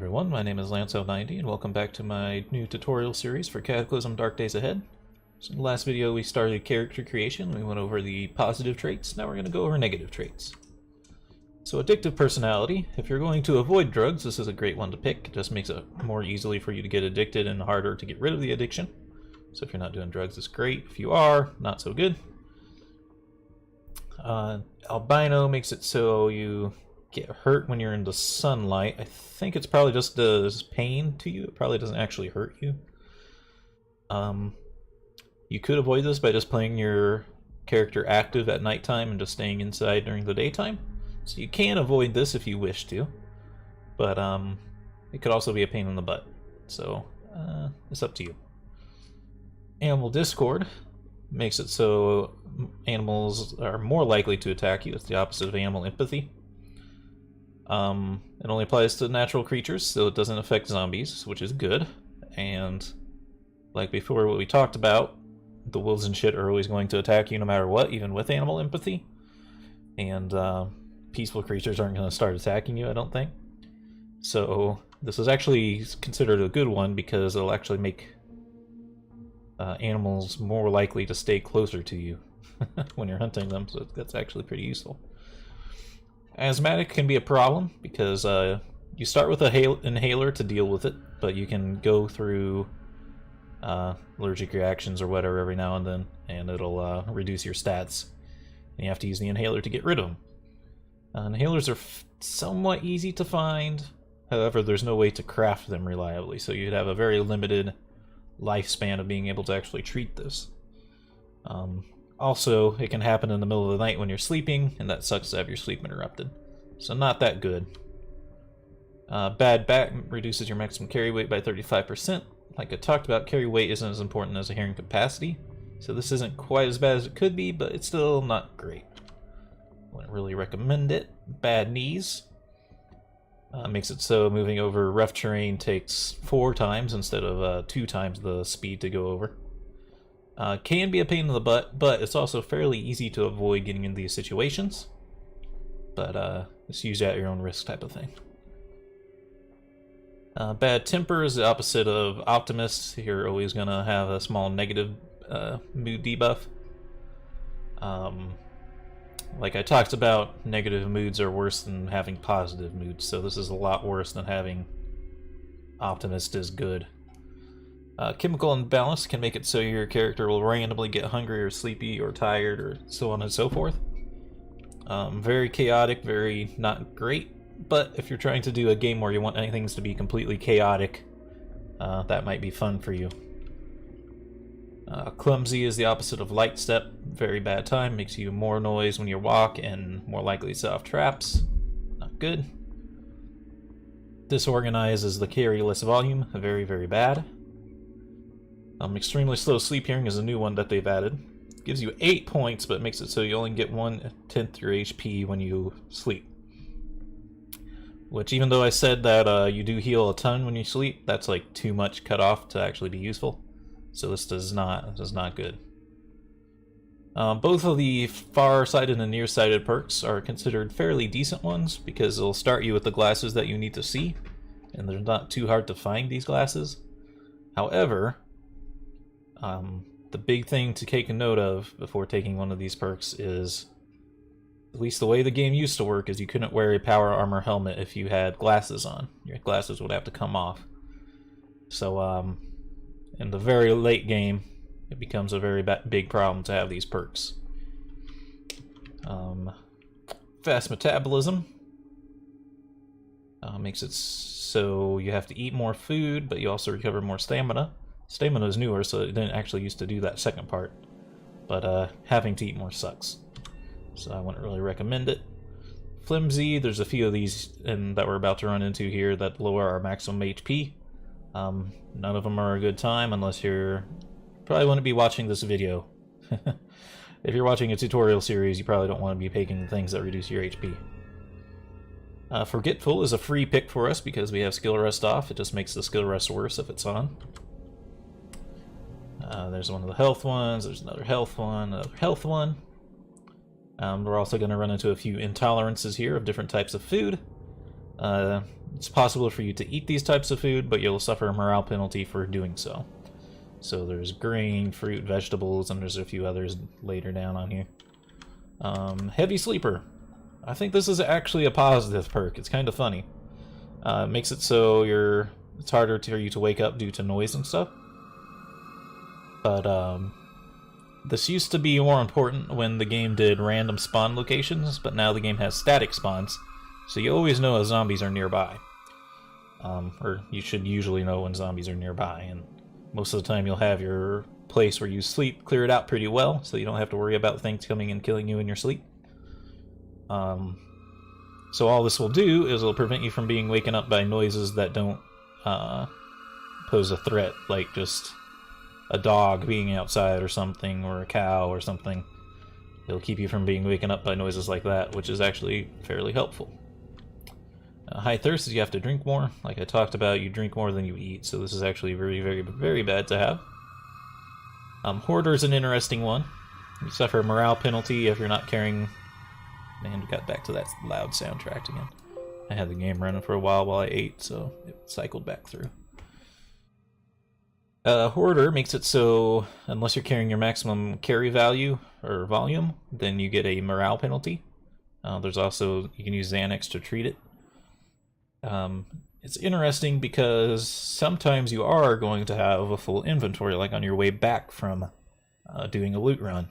everyone, my name is Lance90 and welcome back to my new tutorial series for Cataclysm Dark Days Ahead. So in the last video we started character creation, we went over the positive traits, now we're going to go over negative traits. So addictive personality, if you're going to avoid drugs, this is a great one to pick. It just makes it more easily for you to get addicted and harder to get rid of the addiction. So if you're not doing drugs, it's great. If you are, not so good. Albino makes it so you get hurt when you're in the sunlight. I think it's probably just does pain to you. It probably doesn't actually hurt you. You could avoid this by just playing your character active at nighttime and just staying inside during the daytime. So you can avoid this if you wish to, but it could also be a pain in the butt. So it's up to you. Animal discord makes it so animals are more likely to attack you. It's the opposite of animal empathy. It only applies to natural creatures, so it doesn't affect zombies, which is good. And like before, what we talked about, the wolves and shit are always going to attack you no matter what, even with animal empathy. And peaceful creatures aren't going to start attacking you, I don't think. So this is actually considered a good one because it'll actually make animals more likely to stay closer to you when you're hunting them, so that's actually pretty useful. Asthmatic can be a problem because you start with a inhaler to deal with it, but you can go through allergic reactions or whatever every now and then, and it'll reduce your stats. And you have to use the inhaler to get rid of them. Inhalers are somewhat easy to find, however there's no way to craft them reliably, so you'd have a very limited lifespan of being able to actually treat this. Also, it can happen in the middle of the night when you're sleeping, and that sucks to have your sleep interrupted. So not that good. Bad back reduces your maximum carry weight by 35%. Like I talked about, carry weight isn't as important as a hearing capacity, so this isn't quite as bad as it could be, but it's still not great. Wouldn't really recommend it. Bad knees. Makes it so moving over rough terrain takes 4 times instead of 2 times the speed to go over. Can be a pain in the butt, but it's also fairly easy to avoid getting into these situations. But it's used at your own risk type of thing. Bad temper is the opposite of optimist. You're always going to have a small negative mood debuff. Like I talked about, negative moods are worse than having positive moods, so this is a lot worse than having optimist is good. Chemical imbalance can make it so your character will randomly get hungry or sleepy or tired or so on and so forth. Very chaotic, very not great, but if you're trying to do a game where you want things to be completely chaotic, that might be fun for you. Clumsy is the opposite of light step. Very bad time, makes you more noise when you walk and more likely to set off traps. Not good. Disorganized is the carry less volume. Very, very bad. Extremely slow sleep hearing is a new one that they've added. Gives you 8 points, but makes it so you only get 1/10 your HP when you sleep. Which, even though I said that you do heal a ton when you sleep, that's like too much cut off to actually be useful. So this is not good. Both of the far-sighted and near-sighted perks are considered fairly decent ones because they'll start you with the glasses that you need to see, and they're not too hard to find these glasses. However, the big thing to take a note of before taking one of these perks is, at least the way the game used to work, is you couldn't wear a power armor helmet if you had glasses on. Your glasses would have to come off. So, in the very late game, it becomes a very big problem to have these perks. Fast metabolism makes it so you have to eat more food, but you also recover more stamina. Stamina is newer, so it didn't actually used to do that second part. But having to eat more sucks. So I wouldn't really recommend it. Flimsy, there's a few of these that we're about to run into here that lower our maximum HP. None of them are a good time unless you're... Probably wouldn't be watching this video. If you're watching a tutorial series, you probably don't want to be picking things that reduce your HP. Forgetful is a free pick for us because we have skill rest off. It just makes the skill rest worse if it's on. There's one of the health ones, there's another health one, another health one. We're also going to run into a few intolerances here of different types of food. It's possible for you to eat these types of food, but you'll suffer a morale penalty for doing so. So there's grain, fruit, vegetables, and there's a few others later down on here. Heavy Sleeper. I think this is actually a positive perk. It's kind of funny. It makes it so it's harder for you to wake up due to noise and stuff. But this used to be more important when the game did random spawn locations, but now the game has static spawns, so you always know if zombies are nearby. Or you should usually know when zombies are nearby, and most of the time you'll have your place where you sleep cleared out pretty well, so you don't have to worry about things coming and killing you in your sleep. So all this will do is it'll prevent you from being waken up by noises that don't pose a threat, like just a dog being outside or something, or a cow or something. It'll keep you from being waken up by noises like that, which is actually fairly helpful. High thirst is you have to drink more. Like I talked about, you drink more than you eat, so this is actually very, very, very bad to have. Hoarder is an interesting one. You suffer a morale penalty if you're not carrying... Man, we got back to that loud soundtrack again. I had the game running for a while I ate, so it cycled back through. Hoarder makes it so, unless you're carrying your maximum carry value, or volume, then you get a morale penalty. There's also, you can use Xanax to treat it. It's interesting because sometimes you are going to have a full inventory, like on your way back from doing a loot run.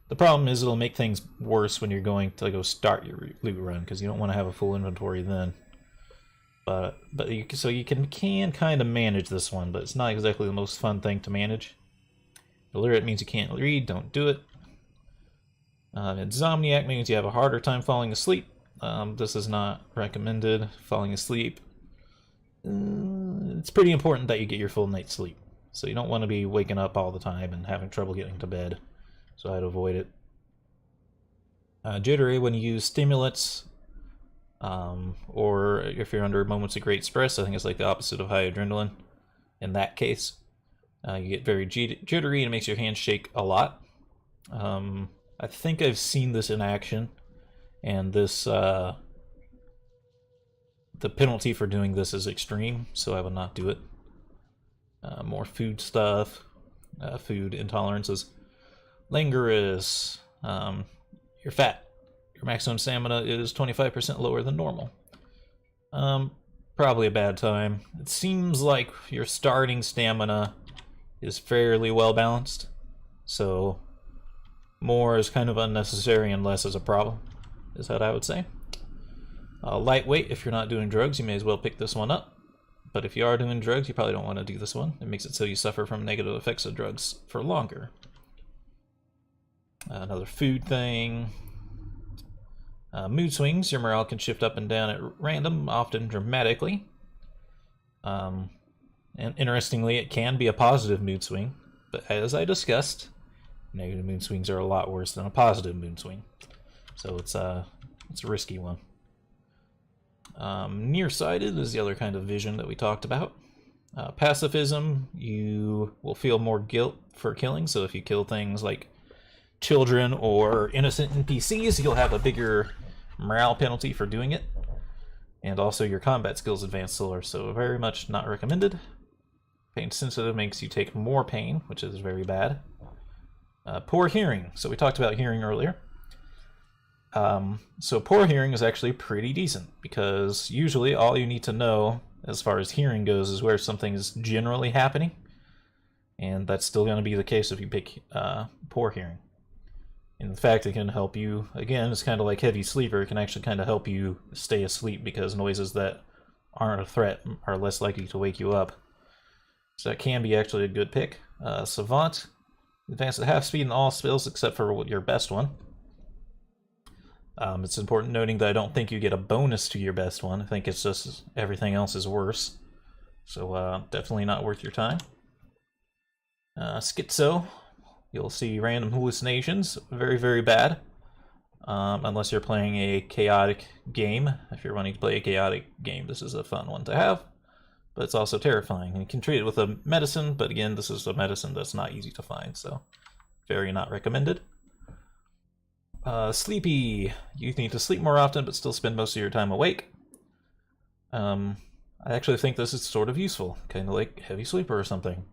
The problem is it'll make things worse when you're going to go start your loot run, because you don't want to have a full inventory then. But you can kind of manage this one, but it's not exactly the most fun thing to manage. Illiterate means you can't read, don't do it. Insomniac means you have a harder time falling asleep. This is not recommended. Falling asleep. It's pretty important that you get your full night's sleep. So you don't want to be waking up all the time and having trouble getting to bed. So I'd avoid it. Jittery, when you use stimulants, or if you're under moments of great stress, I think it's like the opposite of high adrenaline. In that case, you get very jittery and it makes your hands shake a lot. I think I've seen this in action, and this the penalty for doing this is extreme, so I will not do it. More food stuff, food intolerances. Languorous, you're fat. Your maximum stamina is 25% lower than normal. Probably a bad time. It seems like your starting stamina is fairly well balanced, so more is kind of unnecessary and less is a problem, is what I would say. Lightweight, if you're not doing drugs, you may as well pick this one up. But if you are doing drugs, you probably don't want to do this one. It makes it so you suffer from negative effects of drugs for longer. Another food thing. Mood swings. Your morale can shift up and down at random, often dramatically. And interestingly, it can be a positive mood swing. But as I discussed, negative mood swings are a lot worse than a positive mood swing. So it's a risky one. Nearsighted is the other kind of vision that we talked about. Pacifism, you will feel more guilt for killing. So if you kill things like children or innocent NPCs, you'll have a bigger morale penalty for doing it. And also your combat skills advance slower, so very much not recommended. Pain sensitive makes you take more pain, which is very bad. Poor hearing. So we talked about hearing earlier. So poor hearing is actually pretty decent, because usually all you need to know as far as hearing goes is where something is generally happening. And that's still going to be the case if you pick poor hearing. In fact, it can help you, again, it's kind of like heavy sleeper, it can actually kind of help you stay asleep, because noises that aren't a threat are less likely to wake you up. So that can be actually a good pick. Savant, advance at half speed in all spells except for your best one. It's important noting that I don't think you get a bonus to your best one. I think it's just everything else is worse. So definitely not worth your time. Schizo. You'll see random hallucinations. Very, very bad. Unless you're playing a chaotic game. If you're wanting to play a chaotic game, this is a fun one to have. But it's also terrifying. And you can treat it with a medicine, but again, this is a medicine that's not easy to find, so very not recommended. Sleepy. You need to sleep more often, but still spend most of your time awake. I actually think this is sort of useful, kind of like Heavy Sleeper or something.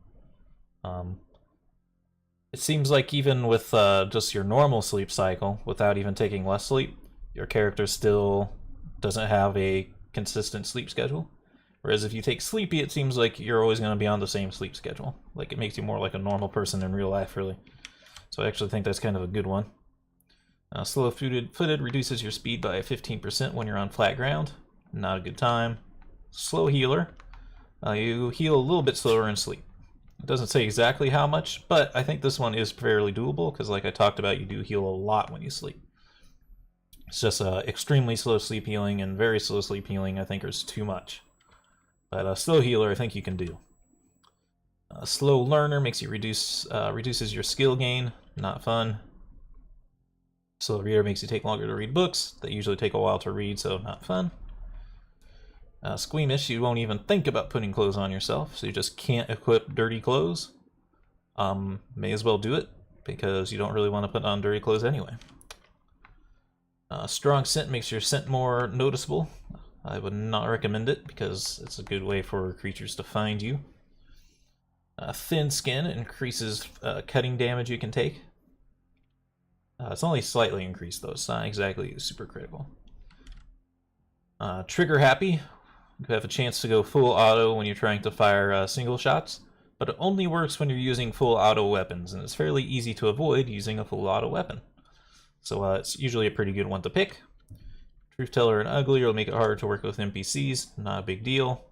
It seems like even with just your normal sleep cycle, without even taking less sleep, your character still doesn't have a consistent sleep schedule. Whereas if you take Sleepy, it seems like you're always going to be on the same sleep schedule. Like, it makes you more like a normal person in real life, really. So I actually think that's kind of a good one. Slow-footed reduces your speed by 15% when you're on flat ground. Not a good time. Slow healer. You heal a little bit slower in sleep. It doesn't say exactly how much, but I think this one is fairly doable, because like I talked about, you do heal a lot when you sleep. It's just extremely slow sleep healing and very slow sleep healing, I think, is too much. But slow healer, I think you can do. Slow learner makes you reduces your skill gain. Not fun. Slow reader makes you take longer to read books. That usually take a while to read, so not fun. Squeamish, you won't even think about putting clothes on yourself, so you just can't equip dirty clothes. May as well do it, because you don't really want to put on dirty clothes anyway. Strong scent makes your scent more noticeable. I would not recommend it, because it's a good way for creatures to find you. Thin skin increases cutting damage you can take. It's only slightly increased, though. It's not exactly super critical. Trigger happy. You have a chance to go full auto when you're trying to fire single shots, but it only works when you're using full auto weapons, and it's fairly easy to avoid using a full auto weapon. So it's usually a pretty good one to pick. Truth Teller and Ugly will make it harder to work with NPCs. Not a big deal.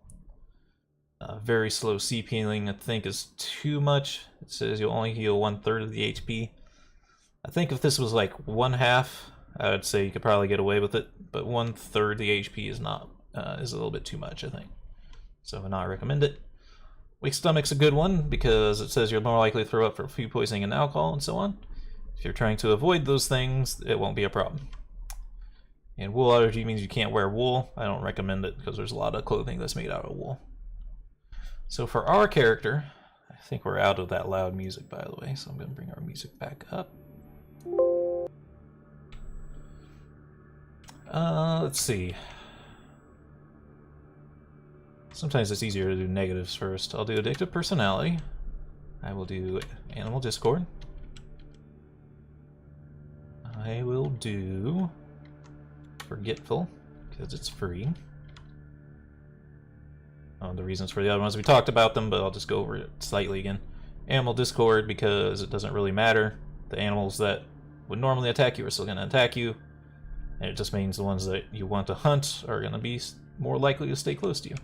Very slow CP healing, I think, is too much. It says you'll only heal 1/3 of the HP. I think if this was like 1/2, I would say you could probably get away with it, but 1/3 the HP is not is a little bit too much, I think. So I would not recommend it. Weak Stomach's a good one because it says you're more likely to throw up for food poisoning and alcohol and so on. If you're trying to avoid those things, it won't be a problem. And wool allergy means you can't wear wool. I don't recommend it because there's a lot of clothing that's made out of wool. So for our character, I think we're out of that loud music, by the way, so I'm going to bring our music back up. Let's see. Sometimes it's easier to do negatives first. I'll do Addictive Personality. I will do Animal Discord. I will do Forgetful, because it's free. The reasons for the other ones, we talked about them, but I'll just go over it slightly again. Animal Discord, because it doesn't really matter. The animals that would normally attack you are still going to attack you, and it just means the ones that you want to hunt are going to be more likely to stay close to you.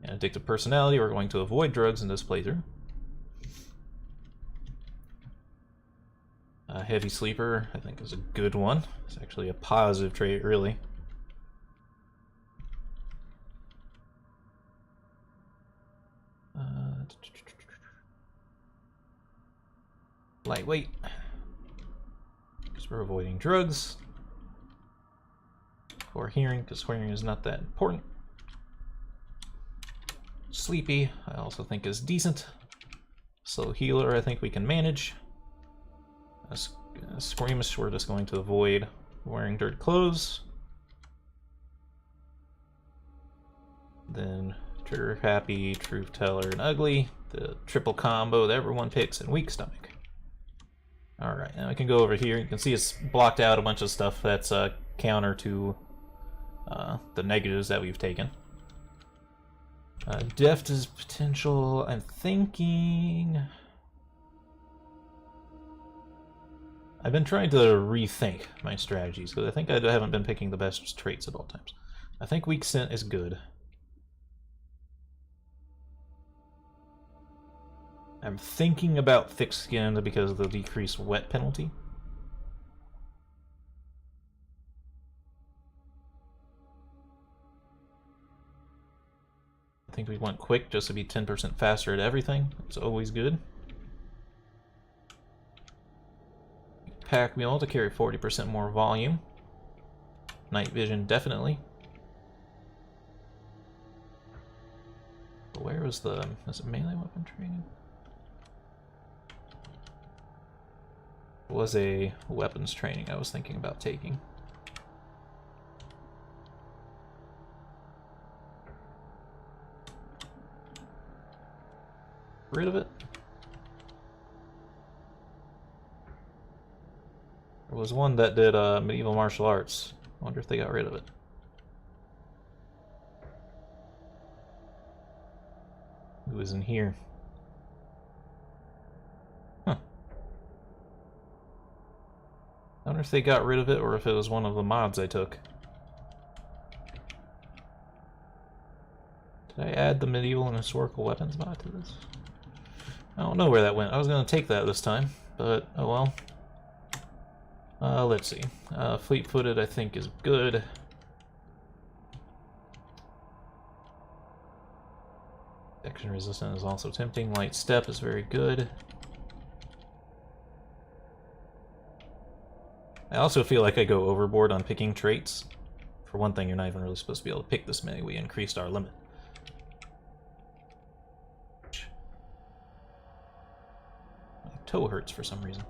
And Addictive Personality, we're going to avoid drugs in this playthrough. Heavy Sleeper, I think, is a good one. It's actually a positive trait, really. Lightweight, because we're avoiding drugs. Or hearing, because hearing is not that important. Sleepy, I also think, is decent. Slow healer, I think we can manage. Squeamish, we're just going to avoid wearing dirty clothes. Then Trigger Happy, Truth Teller, and Ugly, the triple combo that everyone picks, and Weak Stomach. Alright, now I can go over here. You can see it's blocked out a bunch of stuff that's counter to the negatives that we've taken. Deft is potential. I'm thinking... I've been trying to rethink my strategies, because I think I haven't been picking the best traits at all times. I think Weak Scent is good. I'm thinking about Thick Skinned because of the decreased wet penalty. I think we want Quick just to be 10% faster at everything. It's always good. Pack Mule to carry 40% more volume. Night Vision, definitely. But where was the... is it melee weapon training? It was a weapons training I was thinking about taking. rid of it? There was one that did medieval martial arts. I wonder if they got rid of it. Who is in here? Huh. I wonder if they got rid of it or if it was one of the mods I took. Did I add the medieval and historical weapons mod to this? I don't know where that went. I was going to take that this time, but oh well. Let's see. Fleet-footed I think is good. Action resistant is also tempting. Light step is very good. I also feel like I go overboard on picking traits. For one thing, you're not even really supposed to be able to pick this many. We increased our limit. My toe hurts for some reason.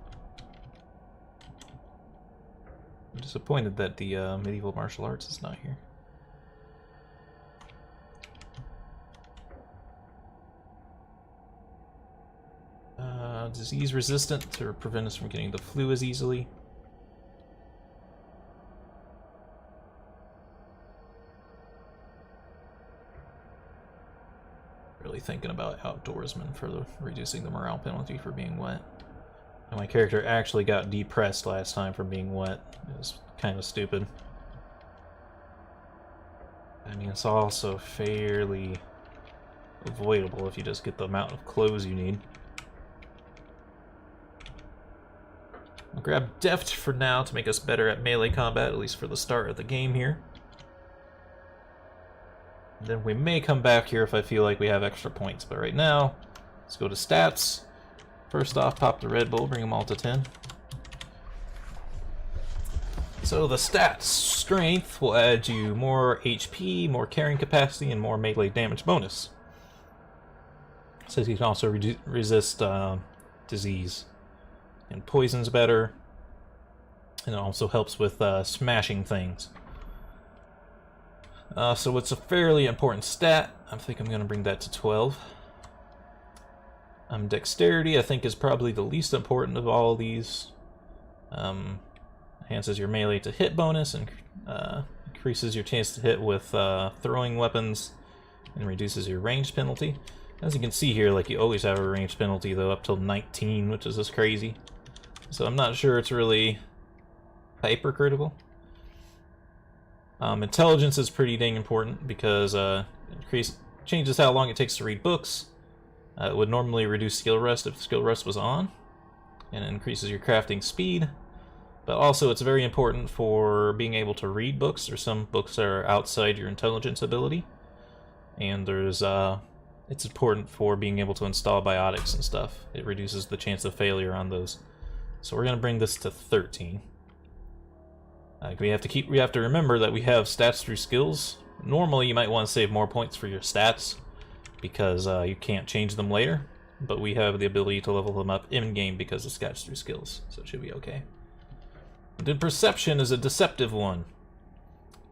I'm disappointed that the medieval martial arts is not here. Disease resistant to prevent us from getting the flu as easily. Really thinking about outdoorsmen for reducing the morale penalty for being wet. And my character actually got depressed last time for being wet. It was kind of stupid. I mean, it's also fairly avoidable if you just get the amount of clothes you need. I'll grab Deft for now to make us better at melee combat, at least for the start of the game here. And then we may come back here if I feel like we have extra points, but right now, let's go to stats. First off, pop the Red Bull, bring them all to 10. So the stats, strength will add you more HP, more carrying capacity, and more melee damage bonus. It says you can also resist disease and poisons better, and it also helps with smashing things. So it's a fairly important stat. I think I'm going to bring that to 12. Dexterity, I think, is probably the least important of all of these. Enhances your melee to hit bonus, and increases your chance to hit with throwing weapons, and reduces your range penalty. As you can see here, like, you always have a range penalty, though, up till 19, which is just crazy. So I'm not sure it's really hypercritical. Intelligence is pretty dang important because it changes how long it takes to read books. It would normally reduce skill rest if skill rest was on, and it increases your crafting speed. But also it's very important for being able to read books. There's some books that are outside your intelligence ability, and there's it's important for being able to install biotics and stuff. It reduces the chance of failure on those. So we're going to bring this to 13. We have to remember that we have stats through skills. Normally you might want to save more points for your stats because you can't change them later, but we have the ability to level them up in-game because of stats through skills, so it should be okay. And then perception is a deceptive one.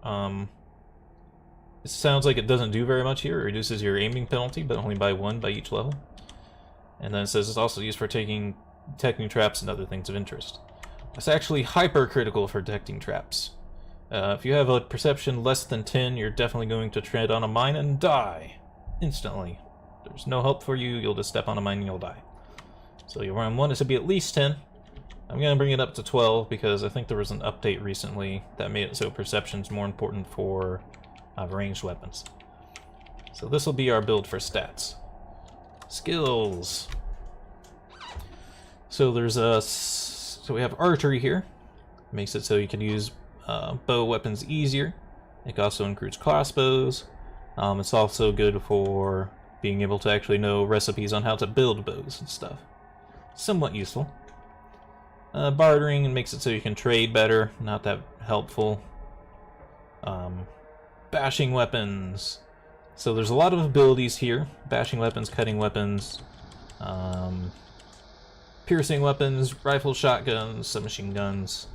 It sounds like it doesn't do very much here. It reduces your aiming penalty, but only by 1 by each level. And then it says it's also used for detecting traps and other things of interest. It's actually hypercritical for detecting traps. If you have a perception less than 10, you're definitely going to tread on a mine and die instantly. There's no hope for you, you'll just step on a mine and you'll die. So you want it to be at least 10. I'm going to bring it up to 12 because I think there was an update recently that made it so perception's more important for ranged weapons. So this will be our build for stats. Skills. So there's so we have archery here. Makes it so you can use bow weapons easier. It also includes crossbows. It's also good for being able to actually know recipes on how to build bows and stuff. Somewhat useful. Bartering, and makes it so you can trade better. Not that helpful. Bashing weapons. So there's a lot of abilities here. Bashing weapons, cutting weapons, piercing weapons, rifles, shotguns, submachine guns.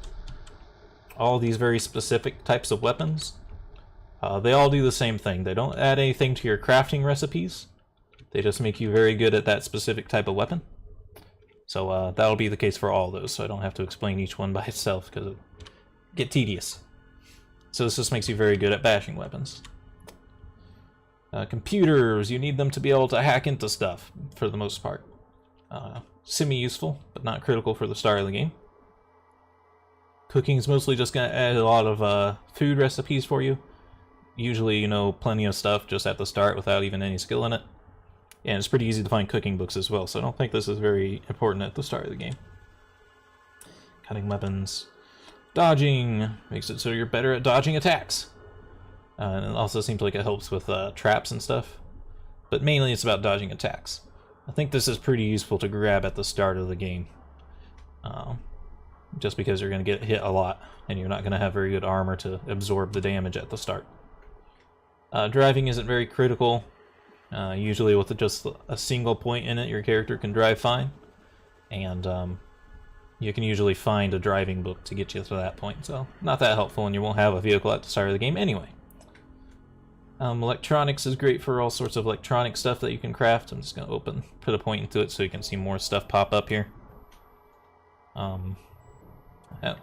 All these very specific types of weapons. They all do the same thing. They don't add anything to your crafting recipes, They just make you very good at that specific type of weapon. So that'll be the case for all those, so I don't have to explain each one by itself, because it'll get tedious. So this just makes you very good at bashing weapons. Computers, you need them to be able to hack into stuff, for the most part. Semi-useful, but not critical for the start of the game. Cooking's mostly just going to add a lot of food recipes for you. Usually, you know, plenty of stuff just at the start without even any skill in it. And it's pretty easy to find cooking books as well, so I don't think this is very important at the start of the game. Cutting weapons. Dodging makes it so you're better at dodging attacks. And it also seems like it helps with traps and stuff. But mainly it's about dodging attacks. I think this is pretty useful to grab at the start of the game. Just because you're going to get hit a lot, and you're not going to have very good armor to absorb the damage at the start. Driving isn't very critical. Usually with just a single point in it, your character can drive fine. And you can usually find a driving book to get you to that point, so not that helpful, and you won't have a vehicle at the start of the game anyway. Electronics is great for all sorts of electronic stuff that you can craft. I'm just going to put a point into it so you can see more stuff pop up here.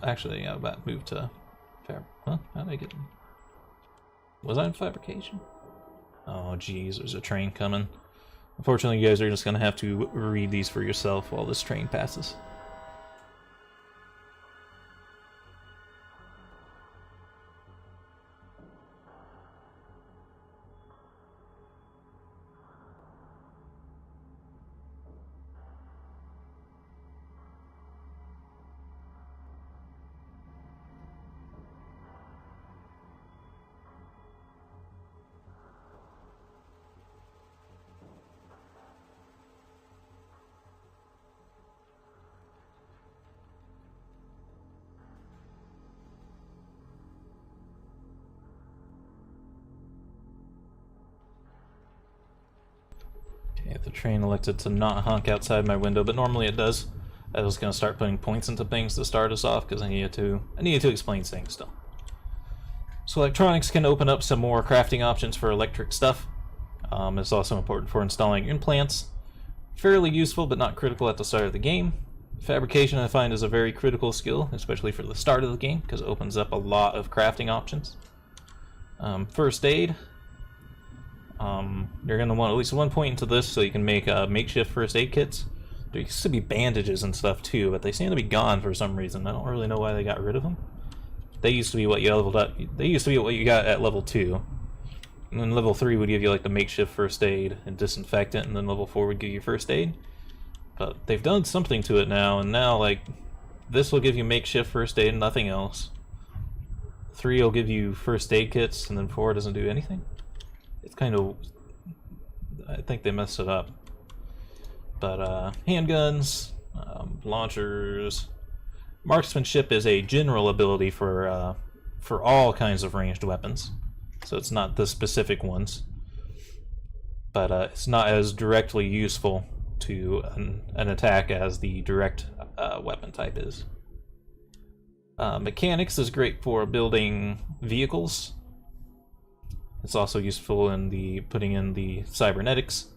Actually, I about moved to Huh? How did I get... Was I in fabrication? Oh, geez, there's a train coming. Unfortunately, you guys are just going to have to read these for yourself while this train passes. Okay, the train elected to not honk outside my window, but normally it does. I was going to start putting points into things to start us off because I needed to explain things still. So electronics can open up some more crafting options for electric stuff. It's also important for installing implants. Fairly useful, but not critical at the start of the game. Fabrication, I find, is a very critical skill, especially for the start of the game, because it opens up a lot of crafting options. First aid. You're going to want at least one point into this so you can make makeshift first aid kits. There used to be bandages and stuff too, but they seem to be gone for some reason. I don't really know why they got rid of them. They used to be what you leveled up. They used to be what you got at level 2. And then level 3 would give you like the makeshift first aid and disinfectant, and then level 4 would give you first aid. But they've done something to it now, and now like this will give you makeshift first aid and nothing else. 3 will give you first aid kits, and then 4 doesn't do anything. It's kind of... I think they messed it up. But handguns, launchers... Marksmanship is a general ability for all kinds of ranged weapons. So it's not the specific ones. But it's not as directly useful to an attack as the direct weapon type is. Mechanics is great for building vehicles. It's also useful in putting in the cybernetics.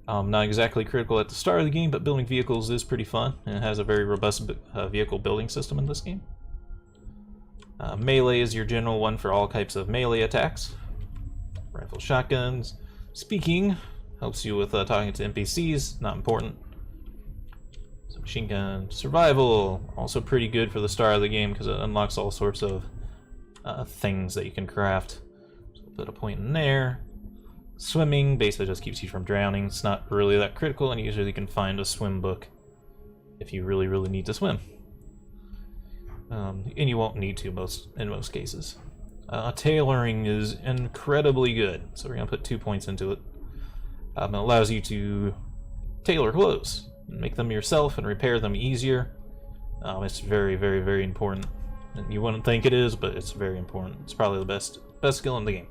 Not exactly critical at the start of the game, but building vehicles is pretty fun, and it has a very robust vehicle building system in this game. Melee is your general one for all types of melee attacks. Rifle, shotguns. Speaking helps you with talking to NPCs, not important. So machine gun. Survival, also pretty good for the start of the game because it unlocks all sorts of things that you can craft. So put a point in there. Swimming basically just keeps you from drowning. It's not really that critical, and usually you can find a swim book if you really, really need to swim. And you won't need to in most cases. Tailoring is incredibly good, so we're going to put 2 points into it. It allows you to tailor clothes, and make them yourself, and repair them easier. It's very, very, very important. And you wouldn't think it is, but it's very important. It's probably the best skill in the game.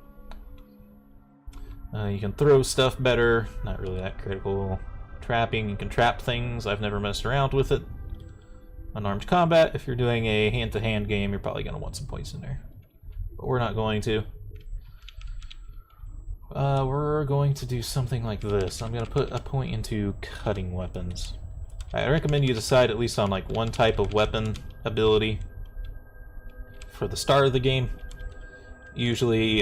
You can throw stuff better, not really that critical. Trapping, you can trap things. I've never messed around with it. Unarmed combat, if you're doing a hand-to-hand game, you're probably going to want some points in there. But we're not going to. We're going to do something like this. I'm going to put a point into cutting weapons. I recommend you decide at least on like one type of weapon ability for the start of the game. Usually,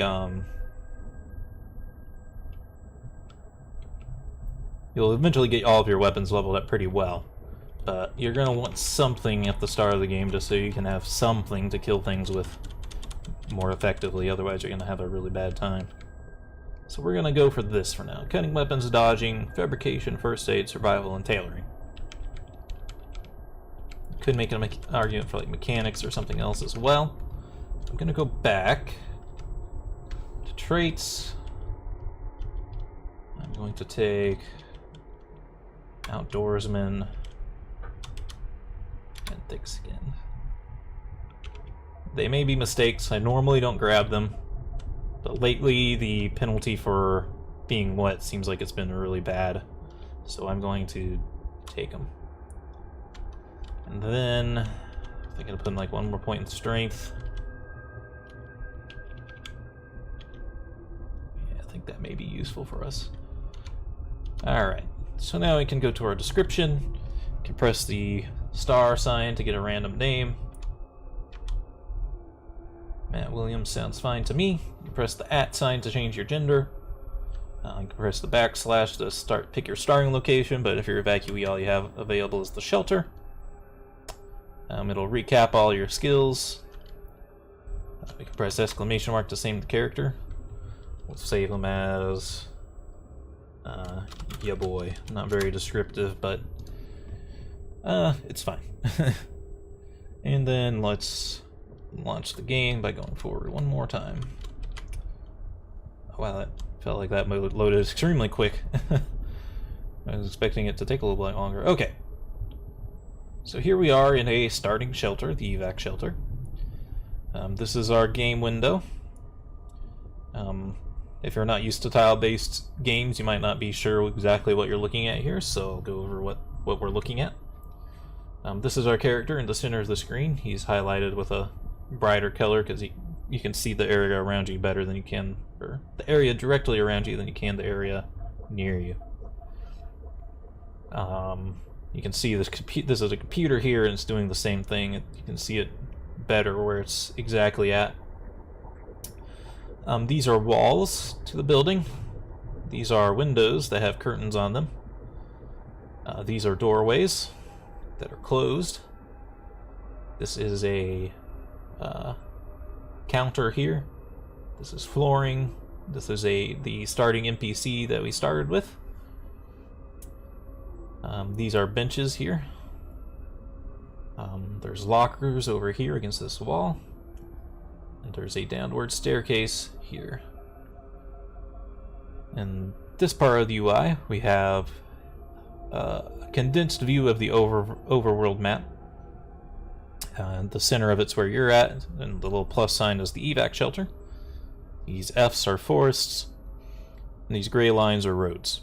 you'll eventually get all of your weapons leveled up pretty well. But you're going to want something at the start of the game just so you can have something to kill things with more effectively, otherwise you're going to have a really bad time. So we're going to go for this for now. Cutting weapons, dodging, fabrication, first aid, survival, and tailoring. Could make an argument for like mechanics or something else as well. I'm going to go back to traits. I'm going to take outdoorsman and thick skin. They may be mistakes. I normally don't grab them, but lately the penalty for being wet seems like it's been really bad, so I'm going to take them. And then I think I'm putting like one more point in strength. Yeah, I think that may be useful for us. Alright, so now we can go to our description. We can press the star sign to get a random name. Matt Williams sounds fine to me. You press the @ sign to change your gender. You can press the / to pick your starting location, but if you're evacuee, all you have available is the shelter. It'll recap all your skills. We can press ! to save the character. We'll save him as yeah boy. Not very descriptive, but it's fine. And then let's launch the game by going forward one more time. Wow, that felt like that loaded extremely quick. I was expecting it to take a little bit longer. Okay. So here we are in a starting shelter, the evac shelter. This is our game window. If you're not used to tile-based games, you might not be sure exactly what you're looking at here, so I'll go over what we're looking at. This is our character in the center of the screen. He's highlighted with a brighter color because you can see the area around you better than you can, or the area directly around you than you can the area near you. You can see this is a computer here and it's doing the same thing. You can see it better where it's exactly at. These are walls to the building. These are windows that have curtains on them. These are doorways that are closed. This is a counter here. This is flooring. This is the starting NPC that we started with. These are benches here. There's lockers over here against this wall. And there's a downward staircase here. In this part of the UI, we have a condensed view of the overworld map. The center of it's where you're at, and the little plus sign is the evac shelter. These F's are forests, and these gray lines are roads.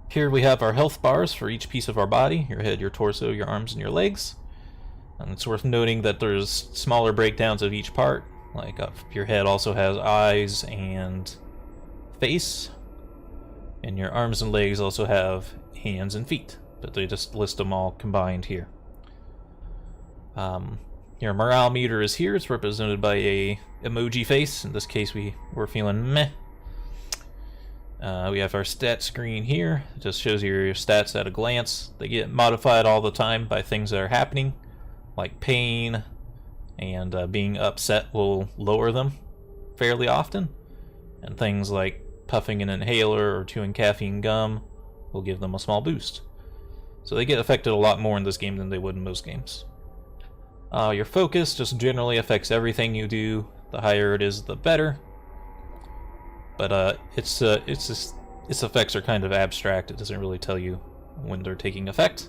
Here we have our health bars for each piece of our body: your head, your torso, your arms, and your legs. And it's worth noting that there's smaller breakdowns of each part, like your head also has eyes and face, and your arms and legs also have hands and feet, but they just list them all combined here. Your morale meter is here. It's represented by a emoji face. In this case, we're feeling meh. We have our stat screen here. It just shows you your stats at a glance. They get modified all the time by things that are happening, like pain and being upset will lower them fairly often, and things like puffing an inhaler or chewing caffeine gum will give them a small boost. So they get affected a lot more in this game than they would in most games. Your focus just generally affects everything you do. The higher it is, the better. But its effects are kind of abstract. It doesn't really tell you when they're taking effect.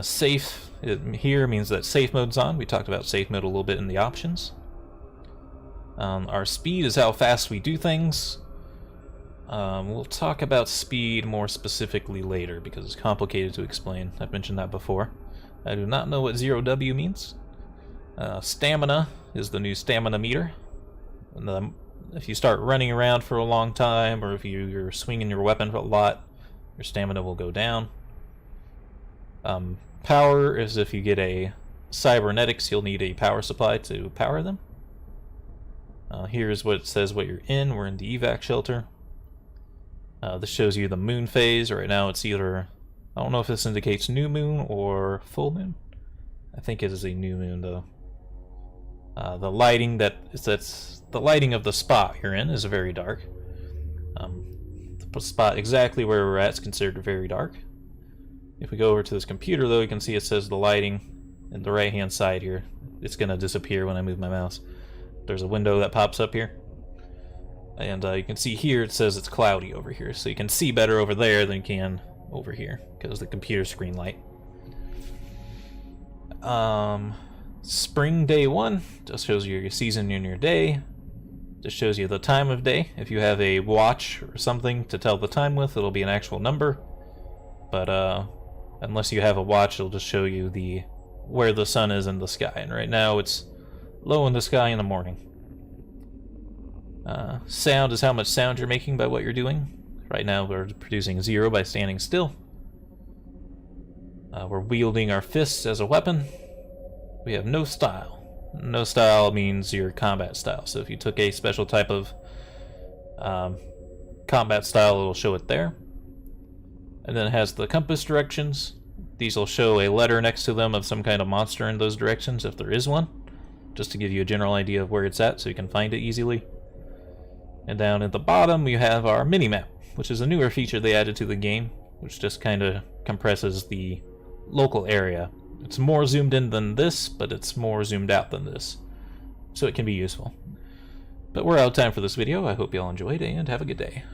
Safe here means that safe mode's on. We talked about safe mode a little bit in the options. Our speed is how fast we do things. We'll talk about speed more specifically later because it's complicated to explain. I've mentioned that before. I do not know what 0W means. Stamina is the new stamina meter. And If you start running around for a long time, or if you're swinging your weapon a lot, your stamina will go down. Power is if you get a cybernetics, you'll need a power supply to power them. Here's what it says what you're in. We're in the evac shelter. This shows you the moon phase. Right now it's either, I don't know if this indicates new moon or full moon. I think it is a new moon though. The lighting that's the lighting of the spot you're in is very dark. The spot exactly where we're at is considered very dark. If we go over to this computer though, you can see it says the lighting in the right hand side here. It's gonna disappear when I move my mouse. There's a window that pops up here. And you can see here it says it's cloudy over here. So you can see better over there than you can over here because the computer screen light. Spring day 1 just shows you your season and your day. Just shows you the time of day. If you have a watch or something to tell the time with, it'll be an actual number. But unless you have a watch, it'll just show you where the sun is in the sky. And right now it's low in the sky in the morning. Sound is how much sound you're making by what you're doing. Right now we're producing 0 by standing still. We're wielding our fists as a weapon. We have no style. No style means your combat style. So if you took a special type of combat style, it'll show it there. And then it has the compass directions. These will show a letter next to them of some kind of monster in those directions, if there is one, just to give you a general idea of where it's at so you can find it easily. And down at the bottom we have our mini-map, which is a newer feature they added to the game, which just kind of compresses the local area. It's more zoomed in than this, but it's more zoomed out than this, so it can be useful. But we're out of time for this video. I hope you all enjoyed, and have a good day.